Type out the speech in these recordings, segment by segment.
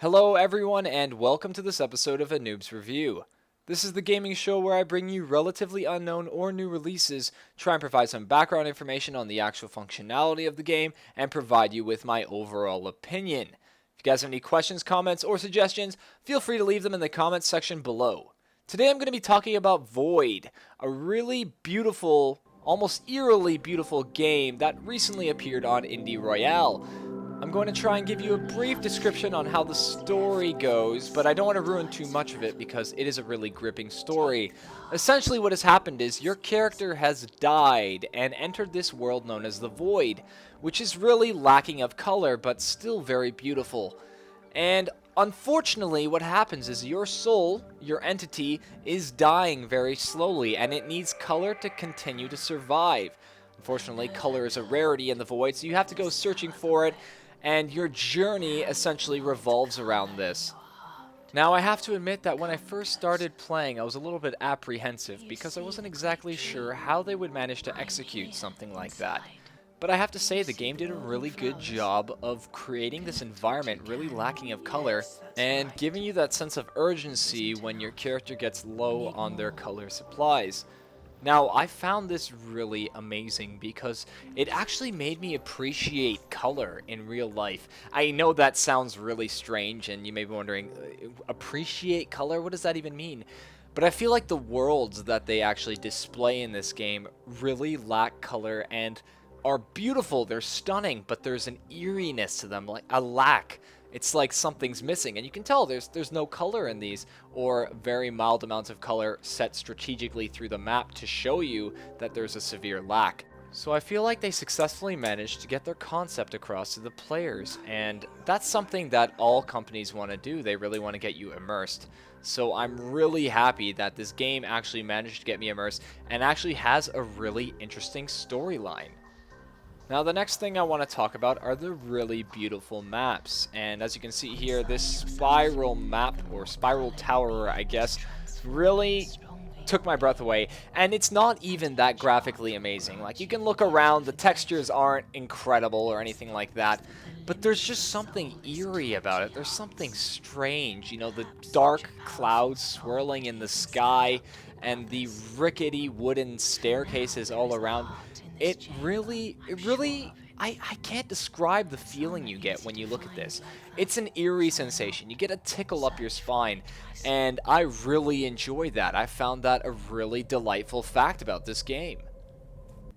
Hello everyone and welcome to this episode of A Noob's Review. This is the gaming show where I bring you relatively unknown or new releases, try and provide some background information on the actual functionality of the game, and provide you with my overall opinion. If you guys have any questions, comments, or suggestions, feel free to leave them in the comments section below. Today I'm going to be talking about Void, a really beautiful, almost eerily beautiful game that recently appeared on Indie Royale. I'm going to try and give you a brief description on how the story goes, but I don't want to ruin too much of it because it is a really gripping story. Essentially what has happened is your character has died and entered this world known as the Void, which is really lacking of color but still very beautiful. And unfortunately what happens is your soul, your entity, is dying very slowly and it needs color to continue to survive. Unfortunately, color is a rarity in the Void, so you have to go searching for it. And your journey essentially revolves around this. Now, I have to admit that when I first started playing, I was a little bit apprehensive because I wasn't exactly sure how they would manage to execute something like that. But I have to say, the game did a really good job of creating this environment really lacking of color and giving you that sense of urgency when your character gets low on their color supplies. Now, I found this really amazing because it actually made me appreciate color in real life. I know that sounds really strange, and you may be wondering, appreciate color? What does that even mean? But I feel like the worlds that they actually display in this game really lack color and are beautiful. They're stunning, but there's an eeriness to them, like a lack. It's like something's missing, and you can tell there's no color in these, or very mild amounts of color set strategically through the map to show you that there's a severe lack. So I feel like they successfully managed to get their concept across to the players, and that's something that all companies want to do. They really want to get you immersed. So I'm really happy that this game actually managed to get me immersed and actually has a really interesting storyline. Now, the next thing I want to talk about are the really beautiful maps. And as you can see here, this spiral map, or spiral tower, I guess, really took my breath away. And it's not even that graphically amazing. Like, you can look around, the textures aren't incredible or anything like that. But there's just something eerie about it. There's something strange. You know, the dark clouds swirling in the sky and the rickety wooden staircases all around. It really, I can't describe the feeling you get when you look at this. It's an eerie sensation. You get a tickle up your spine, and I really enjoy that. I found that a really delightful fact about this game.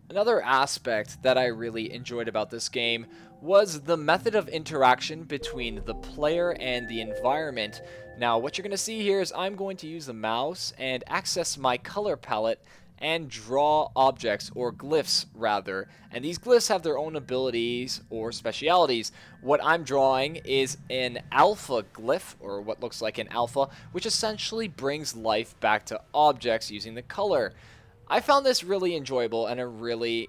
Another aspect that I really enjoyed about this game was the method of interaction between the player and the environment. Now, what you're going to see here is I'm going to use the mouse and access my color palette and draw objects, or glyphs rather, and these glyphs have their own abilities or specialities. What I'm drawing is an alpha glyph, or what looks like an alpha, which essentially brings life back to objects using the color. I found this really enjoyable and a really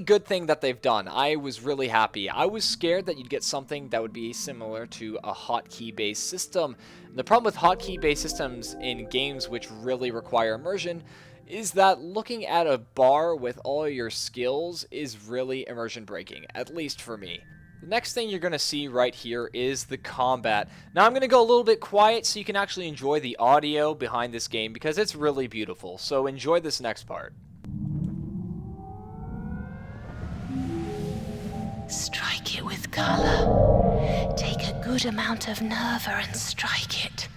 good thing that they've done. I was really happy. I was scared that you'd get something that would be similar to a hotkey based system. And the problem with hotkey based systems in games which really require immersion is that looking at a bar with all your skills is really immersion breaking, at least for me. The next thing you're going to see right here is the combat. Now I'm going to go a little bit quiet so you can actually enjoy the audio behind this game because it's really beautiful. So enjoy this next part. Strike it with color. Take a good amount of nerva and strike it.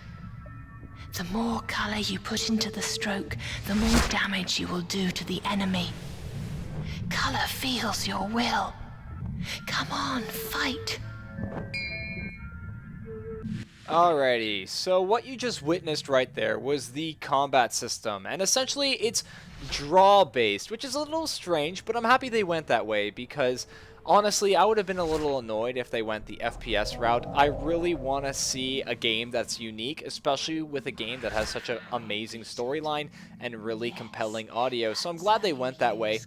The more color you put into the stroke, the more damage you will do to the enemy. Color feels your will. Come on, fight. Alrighty, so what you just witnessed right there was the combat system, and essentially it's draw-based, which is a little strange, but I'm happy they went that way because honestly, I would have been a little annoyed if they went the FPS route. I really want to see a game that's unique, especially with a game that has such an amazing storyline and really compelling audio, so I'm glad they went that way.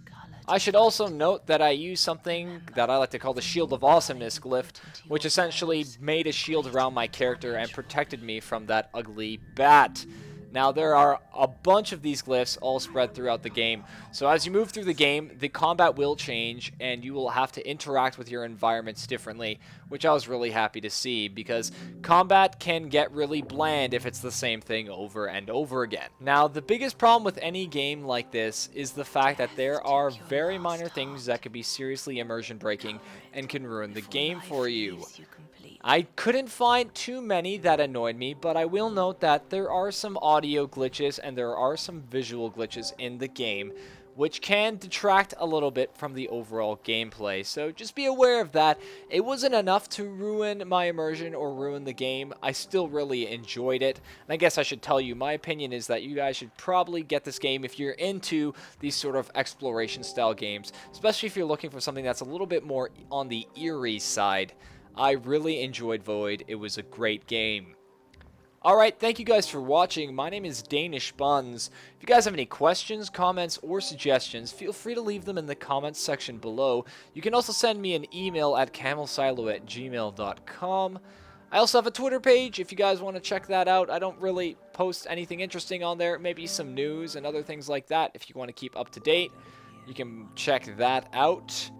I should also note that I used something that I like to call the Shield of Awesomeness glyph, which essentially made a shield around my character and protected me from that ugly bat. Now, there are a bunch of these glyphs all spread throughout the game, so as you move through the game, the combat will change, and you will have to interact with your environments differently, which I was really happy to see, because combat can get really bland if it's the same thing over and over again. Now, the biggest problem with any game like this is the fact that there are very minor things that could be seriously immersion breaking and can ruin the game for you. I couldn't find too many that annoyed me, but I will note that there are some audio glitches and there are some visual glitches in the game, which can detract a little bit from the overall gameplay. So just be aware of that. It wasn't enough to ruin my immersion or ruin the game. I still really enjoyed it. And I guess I should tell you, my opinion is that you guys should probably get this game if you're into these sort of exploration style games, especially if you're looking for something that's a little bit more on the eerie side. I really enjoyed Void. It was a great game. Alright, thank you guys for watching. My name is Danish Buns. If you guys have any questions, comments, or suggestions, feel free to leave them in the comments section below. You can also send me an email at camelsilo@gmail.com. I also have a Twitter page if you guys want to check that out. I don't really post anything interesting on there, maybe some news and other things like that. If you want to keep up to date, you can check that out.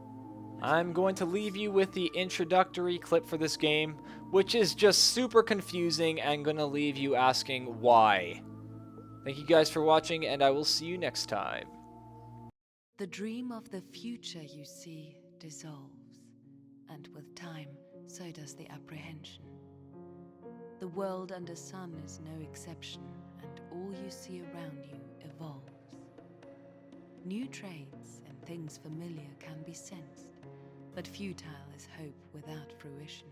I'm going to leave you with the introductory clip for this game, which is just super confusing and going to leave you asking why. Thank you guys for watching, and I will see you next time. The dream of the future you see dissolves, and with time, so does the apprehension. The world under sun is no exception, and all you see around you evolves. New trades and things familiar can be sensed, but futile is hope without fruition.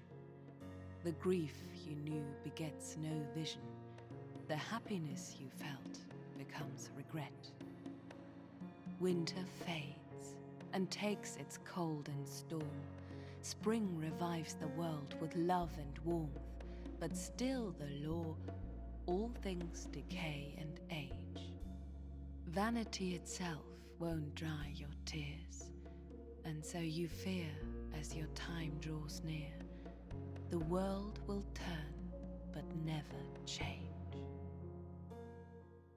The grief you knew begets no vision. The happiness you felt becomes regret. Winter fades and takes its cold and storm. Spring revives the world with love and warmth, but still the law, all things decay and age. Vanity itself won't dry your tears, and so you fear as your time draws near. The world will turn, but never change.